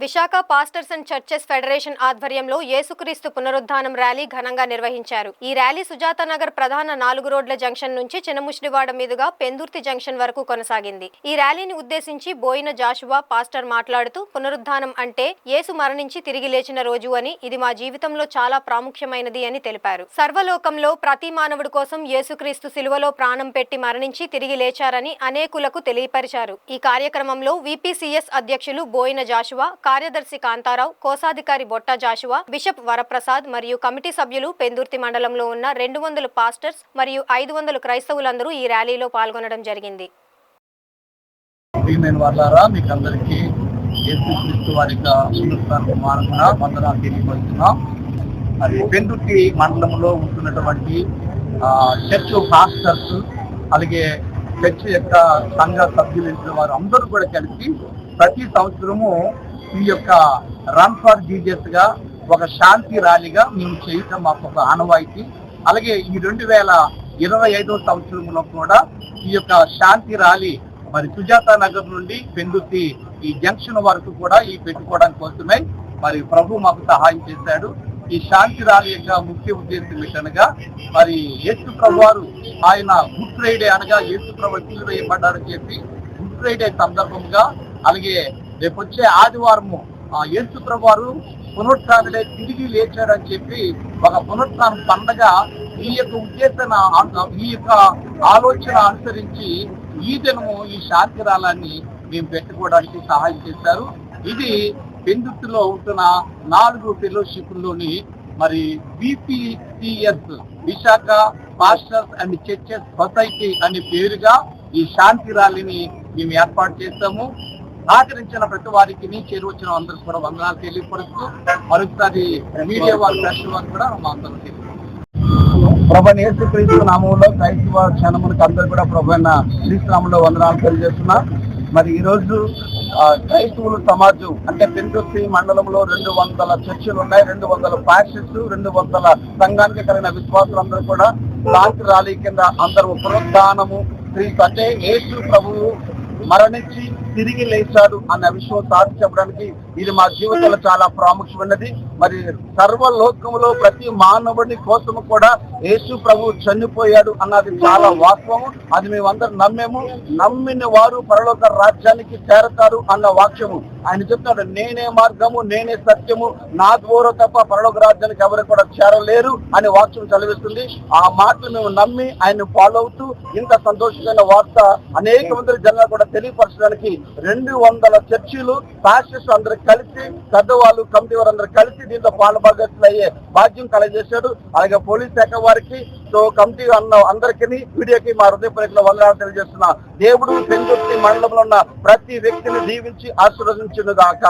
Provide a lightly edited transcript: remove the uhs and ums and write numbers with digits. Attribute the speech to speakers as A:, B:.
A: Visakha pastors and churches federation ఆధ్వర్యంలో యేసుక్రీస్తు పునరుద్ధానం ర్యాలీ ఘనంగా నిర్వహించారు. ఈ ర్యాలీ సుజాత నగర్ ప్రధాన 4 రోడ్ల జంక్షన్ నుంచి చినముష్డివాడ మీదుగా పెందుర్తి జంక్షన్ వరకు కొనసాగింది. ఈ ర్యాలీని ఉద్దేశించి బోయిన జాషువా పాస్టర్ మాట్లాడుతూ, పునరుద్ధానం అంటే యేసు మరణించి తిరిగి లేచిన రోజు అని, ఇది మా జీవితంలో చాలా ప్రాముఖ్యమైనది అని తెలిపారు. సర్వలోకంలో ప్రతి మానవుడి కోసం యేసుక్రీస్తు సిలువలో ప్రాణం పెట్టి మరణించి తిరిగి లేచారని అనేకులకు తెలియపరిచారు. ఈ కార్యక్రమంలో విపిసిఎస్ అధ్యక్షులు బోయిన జాషువా, కార్యదర్శి కాంతారావు, కోశాధికారి బొట్ట జాషువా, బిషప్ వరప్రసాద్ మరియు కమిటీ సభ్యులు, పెందుర్తి మండలంలో ఉన్న 200 పాస్టర్స్ మరియు 500 క్రైస్తవులందరూ ఈ ర్యాలీలో పాల్గొనడం జరిగింది.
B: పెందుర్తి మండలంలో ఉంటున్నటువంటి చర్చ్ పాస్టర్స్ అలాగే చర్చ్ యొక్క సంఘ సభ్యులు వారు అందరూ కూడా కలిసి ప్రతి సంవత్సరము ఈ యొక్క రన్ ఫర్ జీజస్ గా ఒక శాంతి ర్యాలీగా మేము చేయటం మాకు ఒక ఆనవాయితీ. అలాగే ఈ 2025 సంవత్సరంలో కూడా ఈ యొక్క శాంతి ర్యాలీ మరి సుజాత నగర్ నుండి పెందుర్తి ఈ జంక్షన్ వరకు కూడా ఈ పెట్టుకోవడానికి కోసమే మరి ప్రభు మాకు సహాయం చేశాడు. ఈ శాంతి ర్యాలీ యొక్క ముఖ్య ఉద్దేశం ఏంటనగా మరి యేసు ప్రభు వారు ఆయన గుడ్ ఫ్రైడే అనగా యేసు ప్రభు సిలువ వేయబడ్డారని చెప్పి గుడ్ ఫ్రైడే సందర్భంగా, అలాగే రేపు వచ్చే ఆదివారము యేసు ప్రభు వారు పునరుత్థానుడే తిరిగి లేచాడని చెప్పి ఒక పునరుత్థానం పండగ ఈ యొక్క ఉద్దేశన ఈ యొక్క ఆలోచన అనుసరించి ఈ దినము ఈ శాంతి ర్యాలీని మేము పెట్టుకోవడానికి సహాయం చేశారు. ఇది పెందుర్తిలో ఉంటున్న 4 ఫెలోషిప్లోని మరి VPCS Visakha pastors and churches society అనే పేరుగా ఈ శాంతి ర్యాలీని మేము ఏర్పాటు చేస్తాము. సహకరించిన ప్రతి వారికి, చేరువచ్చిన అందరికి కూడా వందనాలు తెలియపరుస్తూ మరొకసారి మీడియా వారి ప్రేక్షకుల వారు కూడా మా అందరూ ప్రభువైన యేసుక్రీస్తు నామములో క్రైస్తవ క్షణములకు అందరూ కూడా ప్రభువైన క్రీస్తు నామములో వందనాలు తెలియజేస్తున్నా. మరి ఈరోజు క్రైస్తవుల సమాజం అంటే పెందుర్తి మండలంలో 200 చర్చిలు ఉన్నాయి, 200 పాస్టర్స్, 200 సంఘానికి కలిగిన విశ్వాసులందరూ కూడా శాంతి ర్యాలీ కింద అందరూ పునరుద్ధానము క్రీస్తు అంటే యేసు ప్రభువు మరణించి తిరిగి లేచాడు అన్న విషయం సాధి చెప్పడానికి ఇది మా జీవితంలో చాలా ప్రాముఖ్యమైనది. మరి సర్వలోకములో ప్రతి మానవుడి కోసము కూడా యేసు ప్రభు చనిపోయాడు అన్నది చాలా వాస్తవం. అది మేమందరం నమ్మేము. నమ్మిన వారు పరలోక రాజ్యానికి చేరతారు అన్న వాక్యము ఆయన చెప్తాడు. నేనే మార్గము, నేనే సత్యము, నా ద్వారా తప్ప పరలోక రాజ్యానికి ఎవరు కూడా చేరలేరు అనే వాక్యం చదివిస్తుంది. ఆ మాటలు మేము నమ్మి ఆయన ఫాలో అవుతూ ఇంత సంతోషమైన వార్త అనేక మంది జనాలు కూడా తెలియపరచడానికి 200 చర్చిలు పాస్టర్స్ అందరూ కలిసి, పెద్దవాళ్ళు కమిటీ వారు అందరూ కలిసి దీంతో పాల్భాగస్తులు అయ్యే భాగ్యం కలగజేశాడు. అలాగే పోలీస్ శాఖ వారికి, కమిటీ అందరికీ, వీడియోకి మా హృదయపూర్వక వందనాలు తెలియజేస్తున్నా. దేవుడు పెందుర్తి మండలంలో ఉన్న ప్రతి వ్యక్తిని దీవించి ఆశీర్వదించును గాక.